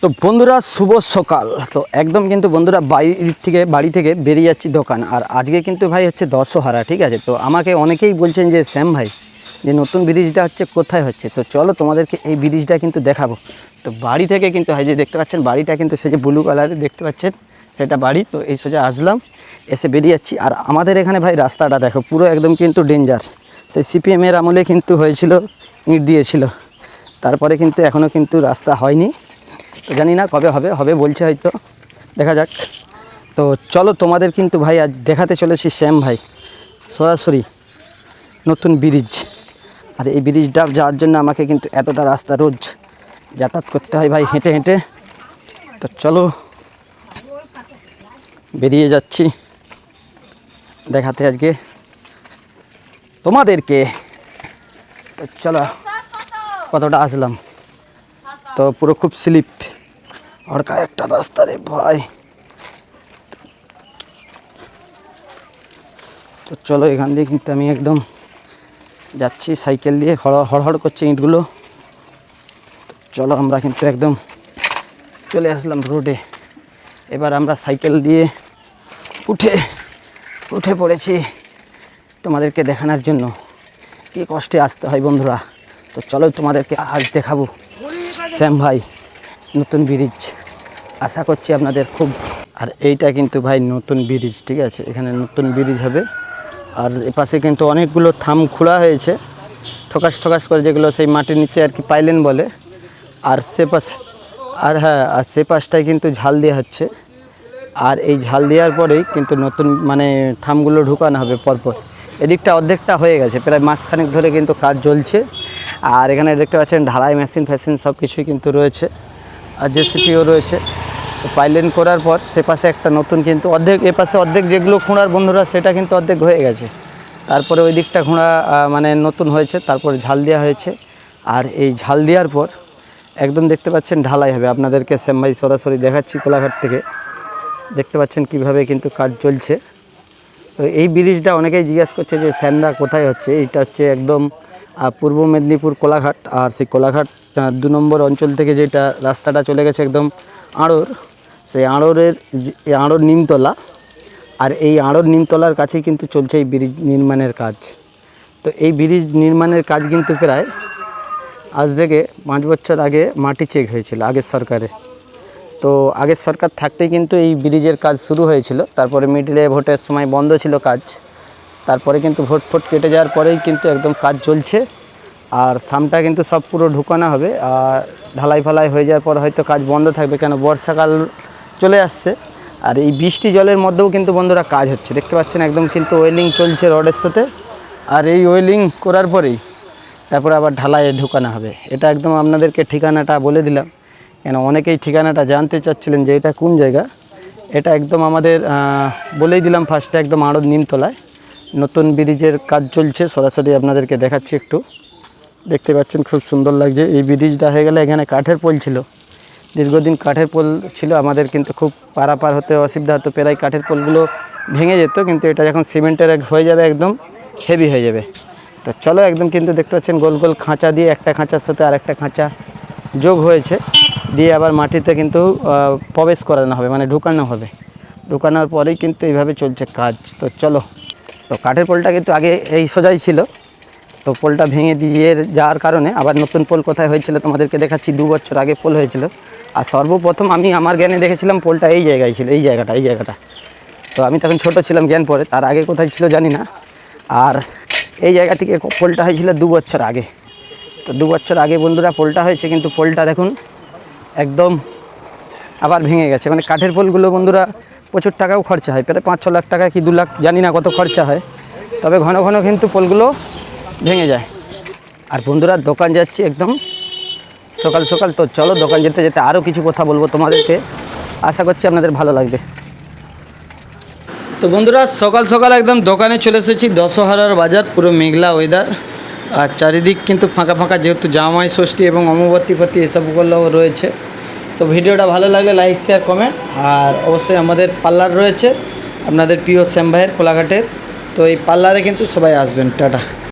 তো বন্ধুরা শুভ সকাল। তো একদম কিন্তু বন্ধুরা বাড়ি থেকে বেরিয়ে যাচ্ছি দোকান। আর আজকে কিন্তু ভাই হচ্ছে দশহারা, ঠিক আছে। তো আমাকে অনেকেই বলছেন যে শ্যাম ভাই, যে নতুন ব্রিজটা হচ্ছে কোথায় হচ্ছে, তো চলো তোমাদেরকে এই ব্রিজটা কিন্তু দেখাবো। তো বাড়ি থেকে কিন্তু হয় যে দেখতে পাচ্ছেন বাড়িটা কিন্তু সে যে ব্লু কালারে দেখতে পাচ্ছেন সেটা বাড়ি। তো এই সোজা আসলাম, এসে বেরিয়ে যাচ্ছি। আর আমাদের এখানে ভাই রাস্তাটা দেখো পুরো একদম কিন্তু ডেঞ্জার। সেই সিপিএমের আমলে কিন্তু হয়েছিল, ইট দিয়েছিল, তারপরে কিন্তু এখনও কিন্তু রাস্তা হয়নি। তো জানি না কবে হবে, হবে বলছে হয়তো, দেখা যাক। তো চলো তোমাদের কিন্তু ভাই আজ দেখাতে চলেছি শ্যাম ভাই সরাসরি নতুন ব্রিজ। আর এই ব্রিজটা যাওয়ার জন্য আমাকে কিন্তু এতটা রাস্তা রোজ যাতায়াত করতে হয় ভাই, হেঁটে হেঁটে। তো চলো বেরিয়ে যাচ্ছি দেখাতে আজকে তোমাদেরকে। তো চলো কতটা আসলাম, তো পুরো খুব স্লিপ হড়কা একটা রাস্তা রে ভাই। তো চলো এখান দিয়ে কিন্তু আমি একদম যাচ্ছি সাইকেল দিয়ে, হড়হড় করছে ইঁটগুলো। চলো আমরা কিন্তু একদম চলে আসলাম রোডে। এবার আমরা সাইকেল দিয়ে উঠে পড়েছি তোমাদেরকে দেখানোর জন্য কী কষ্টে আসতে হয় বন্ধুরা। তো চলো তোমাদেরকে আজ দেখাবো শ্যাম ভাই নতুন ব্রিজ। আশা করছি আপনাদের খুব। আর এইটা কিন্তু ভাই নতুন ব্রিজ, ঠিক আছে, এখানে নতুন ব্রিজ হবে। আর এপাশে কিন্তু অনেকগুলো থাম খোঁড়া হয়েছে ঠকাস করে, যেগুলো সেই মাটির নিচে আর কি পাইলেন বলে। আর সে পাশে আর সে পাশটায় কিন্তু ঝাল দেওয়া হচ্ছে। আর এই ঝাল দেওয়ার পরেই কিন্তু নতুন মানে থামগুলো ঢুকানো হবে পরপর। এদিকটা অর্ধেকটা হয়ে গেছে, প্রায় মাসখানেক ধরে কিন্তু কাজ চলছে। আর এখানে দেখতে পাচ্ছেন ঢালাই মেশিন ফ্যাশিন সব কিছুই কিন্তু রয়েছে, আর জেসিপিও রয়েছে। তো পাইলেন করার পর সে পাশে একটা নতুন কিন্তু অর্ধেক, এ পাশে অর্ধেক যেগুলো খোঁড়ার বন্ধুরা সেটা কিন্তু অর্ধেক হয়ে গেছে। তারপরে ওই দিকটা খোঁড়া মানে নতুন হয়েছে, তারপরে ঝাল দেওয়া হয়েছে। আর এই ঝাল দেওয়ার পর একদম দেখতে পাচ্ছেন ঢালাই হবে। আপনাদেরকে শ্যাম ভাই সরাসরি দেখাচ্ছি কোলাঘাট থেকে, দেখতে পাচ্ছেন কিভাবে কিন্তু কাজ চলছে। তো এই ব্রিজটা অনেকেই জিজ্ঞাসা করছে যে শ্যামদা কোথায় হচ্ছে। এইটা হচ্ছে একদম পূর্ব মেদিনীপুর কোলাঘাট। আর সেই কোলাঘাট 2 নম্বর অঞ্চল থেকে যেটা রাস্তাটা চলে গেছে একদম আড়র, সেই আড়র নিমতলা। আর এই আড়র নিমতলার কাছেই কিন্তু চলছে এই ব্রিজ নির্মাণের কাজ। তো এই ব্রিজ নির্মাণের কাজ কিন্তু প্রায় আজ থেকে 5 বছর আগে মাটি চেক হয়েছিল আগের সরকারে। তো আগের সরকার থাকতেই কিন্তু এই ব্রিজের কাজ শুরু হয়েছিল। তারপরে মিডলে ভোটের সময় বন্ধ ছিল কাজ। তারপরে কিন্তু ভোট কেটে যাওয়ার পরেই কিন্তু একদম কাজ চলছে। আর থামটা কিন্তু সব পুরো ঢুকানো হবে। আর ঢালাই ফালাই হয়ে যাওয়ার পর হয়তো কাজ বন্ধ থাকবে, কেন বর্ষাকাল চলে আসছে। আর এই বৃষ্টি জলের মধ্যেও কিন্তু বন্ধুরা কাজ হচ্ছে, দেখতে পাচ্ছেন একদম কিন্তু ওয়েলিং চলছে রডের সাথে। আর এই ওয়েলিং করার পরেই তারপরে আবার ঢালাইয়ে ঢুকানো হবে। এটা একদম আপনাদেরকে ঠিকানাটা বলে দিলাম, কেন অনেকেই ঠিকানাটা জানতে চাচ্ছিলেন যে এটা কোন জায়গা। এটা একদম আমাদের বলেই দিলাম ফার্স্টে, একদম আড়ত নিমতলায় নতুন ব্রিজের কাজ চলছে। সরাসরি আপনাদেরকে দেখাচ্ছি, একটু দেখতে পাচ্ছেন খুব সুন্দর লাগছে। এই ব্রিজটা হয়ে গেলে এখানে কাঠের পোল ছিল, দীর্ঘদিন কাঠের পোল ছিল, আমাদের কিন্তু খুব পারাপার হতে অসুবিধা হতো, প্রায় কাঠের পোলগুলো ভেঙে যেত। কিন্তু এটা যখন সিমেন্টের হয়ে যাবে একদম হেভি হয়ে যাবে। তো চলো একদম কিন্তু দেখতে পাচ্ছেন গোল গোল খাঁচা দিয়ে একটা খাঁচার সাথে আর একটা খাঁচা যোগ হয়েছে, দিয়ে আবার মাটিতে কিন্তু প্রবেশ করানো হবে, মানে ঢুকানো হবে। ঢুকানোর পরেই কিন্তু এইভাবে চলছে কাজ। তো চলো, তো কাঠের পোলটা কিন্তু আগে এই সোজাই ছিল, তো পোলটা ভেঙে দিয়ে যাওয়ার কারণে আবার নতুন পোল কোথায় হয়েছিল তোমাদেরকে দেখাচ্ছি। 2 বছর আগে পোল হয়েছিল। আর সর্বপ্রথম আমি আমার জ্ঞানে দেখেছিলাম পোলটা এই জায়গায় ছিল, এই জায়গাটা। তো আমি তখন ছোট ছিলাম, জ্ঞান পরে, তার আগে কোথায় ছিল জানি না। আর এই জায়গা থেকে পোলটা হয়েছিল 2 বছর আগে। তো 2 বছর আগে বন্ধুরা পোলটা হয়েছে, কিন্তু পোলটা দেখুন একদম আবার ভেঙে গেছে। মানে কাঠের পোলগুলো বন্ধুরা প্রচুর টাকাও খরচা হয়, প্রায় 5-6 লাখ টাকা কি 2 লাখ, জানি না কত খরচা হয়। তবে ঘন ঘন কিন্তু পোলগুলো ভেঙে যায়। আর বন্ধুরা দোকান যাচ্ছি একদম সকাল সকাল। তো চলো দোকান যেতে যেতে আরও কিছু কথা বলবো তোমাদেরকে, আশা করছি আপনাদের ভালো লাগবে। তো বন্ধুরা সকাল সকাল একদম দোকানে চলে এসেছি। দশহারার বাজার, পুরো মেঘলা ওয়েদার। আর চারিদিক কিন্তু ফাঁকা ফাঁকা, যেহেতু জামাই ষষ্ঠী এবং অমাবস্যা এসবগুলোও রয়েছে। তো ভিডিওটা ভালো লাগলে লাইক শেয়ার কমেন্ট। আর অবশ্যই আমাদের পার্লার রয়েছে আপনাদের প্রিয় শ্যাম ভাইয়ের কোলাঘাটের। তো এই পার্লারে কিন্তু সবাই আসবেন। টাটা।